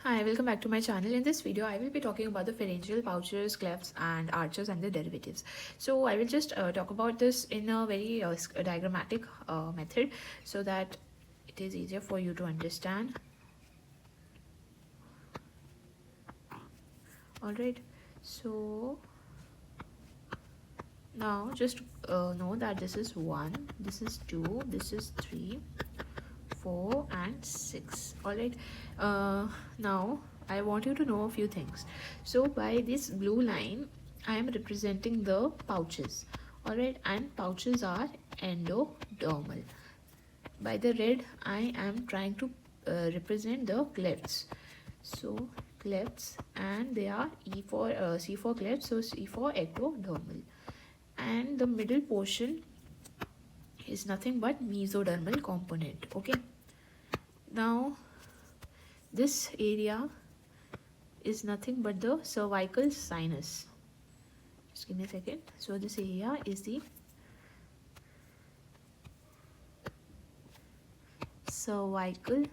Hi, welcome back to my channel. In this video, I will be talking about the pharyngeal pouches, clefts, and arches and their derivatives. So I will just talk about this in a very diagrammatic method so that it is easier for you to understand. Alright, so now just know that this is 1, this is 2, this is 3, 4 and 6. Alright, now I want you to know a few things. So by this blue line I am representing the pouches. Alright, and pouches are endodermal. By the red I am trying to represent the clefts. So clefts, and they are C for clefts, so C for ectodermal. And the middle portion is nothing but mesodermal component. Okay, now this area is nothing but the cervical sinus. Just give me a second. So this area is the cervical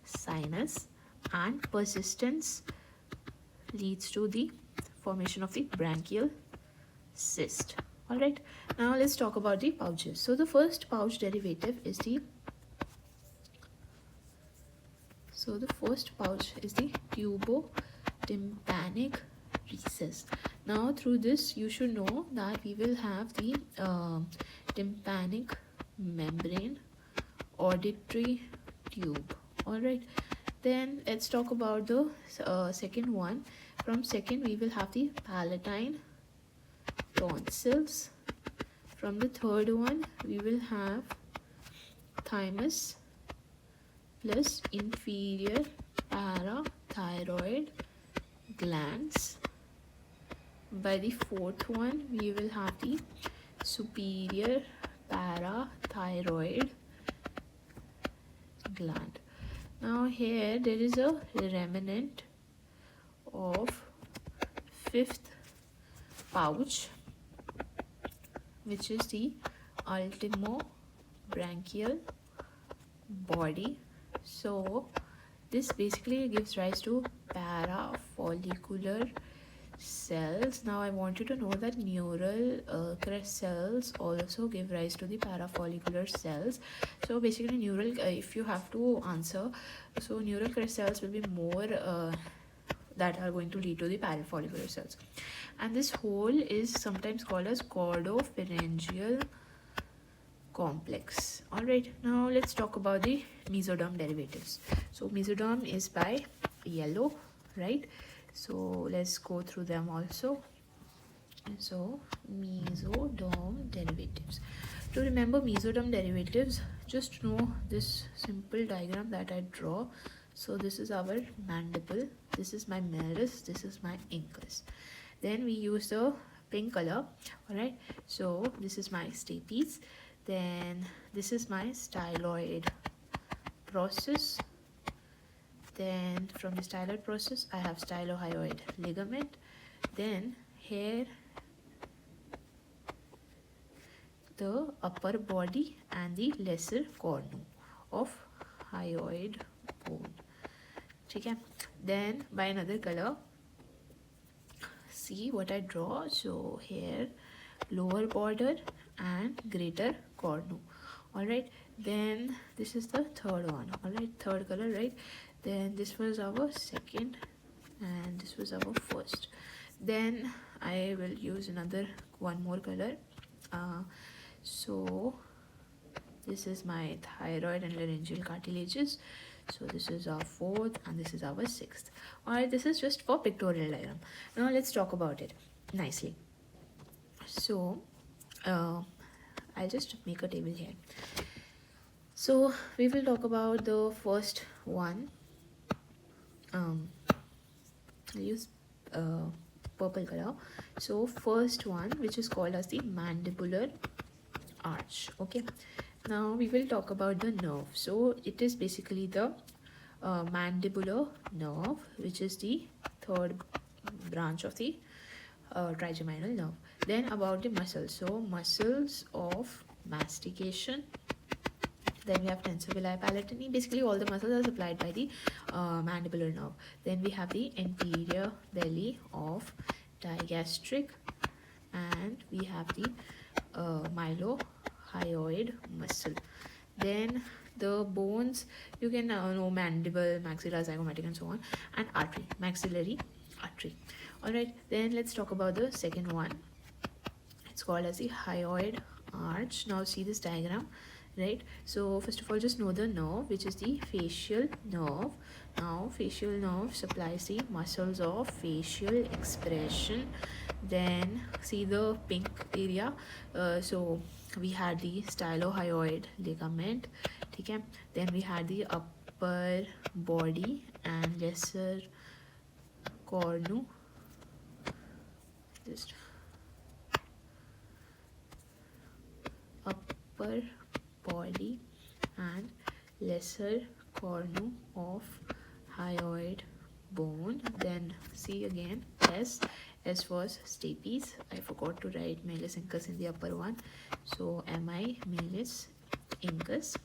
sinus, and persistence leads to the formation of the branchial cyst. Alright, now let's talk about the pouches. So the first pouch derivative is the tubotympanic recess. Now through this you should know that we will have the tympanic membrane, auditory tube. Alright, then let's talk about the second one. From second we will have the palatine tonsils. From the third one we will have thymus plus inferior parathyroid glands. By the fourth one we will have the superior parathyroid gland. Now here there is a remnant of fifth pouch, which is the ultimobranchial body. So this basically gives rise to parafollicular cells. Now I want you to know that neural crest cells also give rise to the parafollicular cells. So basically neural, if you have to answer, so neural crest cells will be more that are going to lead to the parafollicular cells. And this whole is sometimes called as chordopharyngeal complex. Alright, now let's talk about the mesoderm derivatives. So mesoderm is by yellow, right? So let's go through them also. So mesoderm derivatives. To remember mesoderm derivatives, just know this simple diagram that I draw. So this is our mandible, this is my meris, this is my incus. Then we use the pink color. Alright, so this is my stapes. Then this is my styloid process. Then from the styloid process I have stylohyoid ligament. Then here the upper body and the lesser cornu of hyoid bone. Okay, then by another color, see what I draw. So here lower border and greater cornu. Alright, then this is the third one. Alright, third color, right? Then this was our second and this was our first. Then I will use one more color. So this is my thyroid and laryngeal cartilages. So this is our fourth and this is our sixth. Alright, this is just for pictorial diagram. Now let's talk about it nicely. So I'll just make a table here. So we will talk about the first one. I'll use purple color. So first one, which is called as the mandibular arch. Okay, now we will talk about the nerve. So it is basically the mandibular nerve, which is the third branch of the trigeminal nerve. Then about the muscles. So muscles of mastication, Then we have tensor villi palatini. Basically, all the muscles are supplied by the mandibular nerve. Then we have the anterior belly of digastric, and we have the mylohyoid muscle. Then the bones, you can know mandible, maxilla, zygomatic, and so on, and artery, maxillary artery. All right, then let's talk about the second one. It's called as the hyoid arch. Now see this diagram, right? So first of all, just know the nerve, which is the facial nerve. Now facial nerve supplies the muscles of facial expression. Then see the pink area. So we had the stylohyoid ligament, okay? Then we had the upper body and lesser cornu, just upper body and lesser cornu of hyoid bone. Then see again S was stapes. I forgot to write malleus incus in the upper one, so mi malleus incus.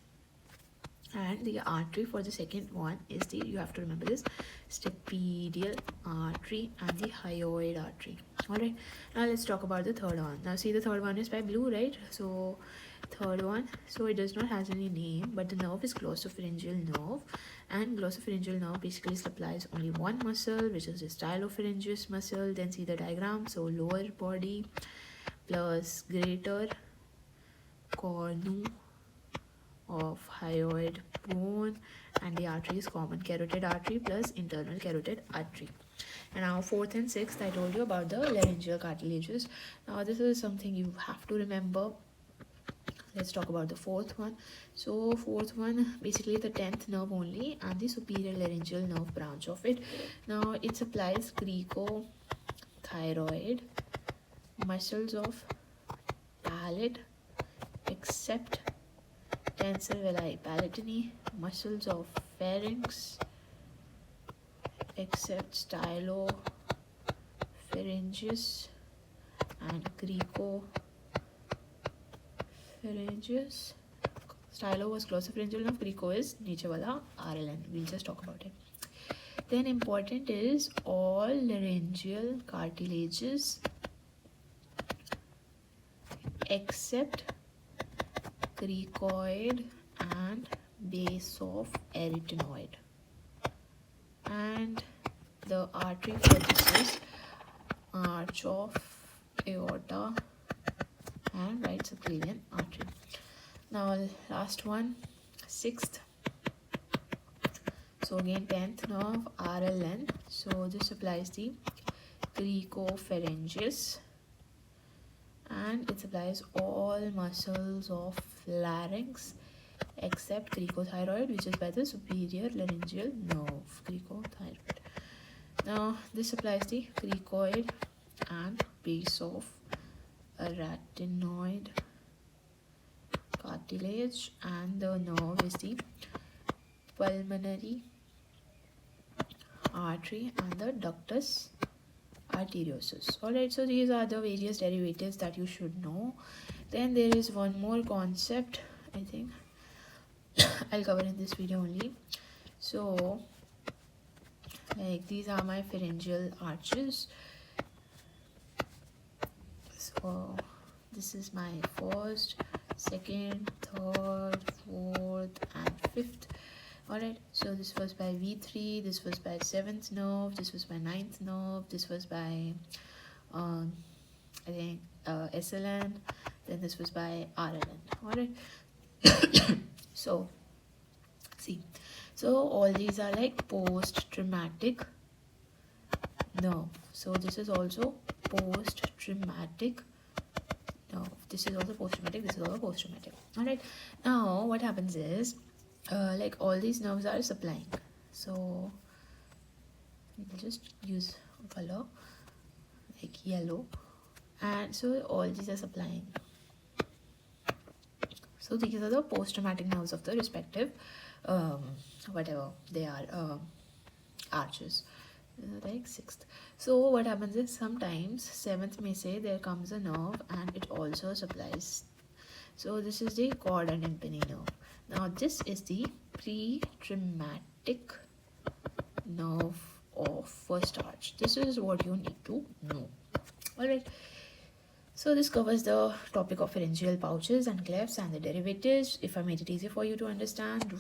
And the artery for the second one is the, you have to remember this, stapedial artery and the hyoid artery. All right, now let's talk about the third one. Now see, the third one is by blue, right? So third one, so it does not has any name, but the nerve is glossopharyngeal nerve, and glossopharyngeal nerve basically supplies only one muscle, which is the stylopharyngeus muscle. Then see the diagram. So lower body plus greater cornu of hyoid bone, and the artery is common carotid artery plus internal carotid artery. And now fourth and sixth, I told you about the laryngeal cartilages. Now this is something you have to remember. Let's talk about the fourth one. So fourth one, basically the 10th nerve only, and the superior laryngeal nerve branch of it. Now it supplies cricothyroid, muscles of palate except tensor villi palatini, muscles of pharynx except stylopharyngeus and cricopharyngeus. Stylo was glossopharyngeal nerve, crico is niche wala RLN. We'll just talk about it. Then important is all laryngeal cartilages except cricoid and base of arytenoid. And the artery for this is arch of aorta and right subclavian artery. Now last one, sixth. So again 10th nerve, RLN. So this supplies the cricopharyngeus, and it supplies all muscles of larynx except cricothyroid, which is by the superior laryngeal nerve, cricothyroid. Now this supplies the cricoid and base of arytenoid cartilage, and the nerve is the pulmonary artery and the ductus arteriosus. Alright, so these are the various derivatives that you should know. Then there is one more concept, I think I'll cover in this video only. So like these are my pharyngeal arches. So this is my first, second, third, fourth and fifth. Alright, so this was by V3, this was by 7th nerve, this was by 9th nerve, this was by I think SLN, then this was by RLN. Alright, so see, so all these are like post-traumatic nerve. So this is also post-traumatic nerve. This is also post-traumatic, this is also post-traumatic. Alright, now what happens is like all these nerves are supplying. So we'll just use color like yellow, and so all these are supplying. So these are the post-traumatic nerves of the respective whatever they are arches, like 6th. So what happens is sometimes 7th may say there comes a nerve and it also supplies. So this is the cord and tympani nerve. Now this is the pre-traumatic nerve of first arch. This is what you need to know. Alright, so this covers the topic of pharyngeal pouches and clefts and the derivatives. If I made it easy for you to understand, do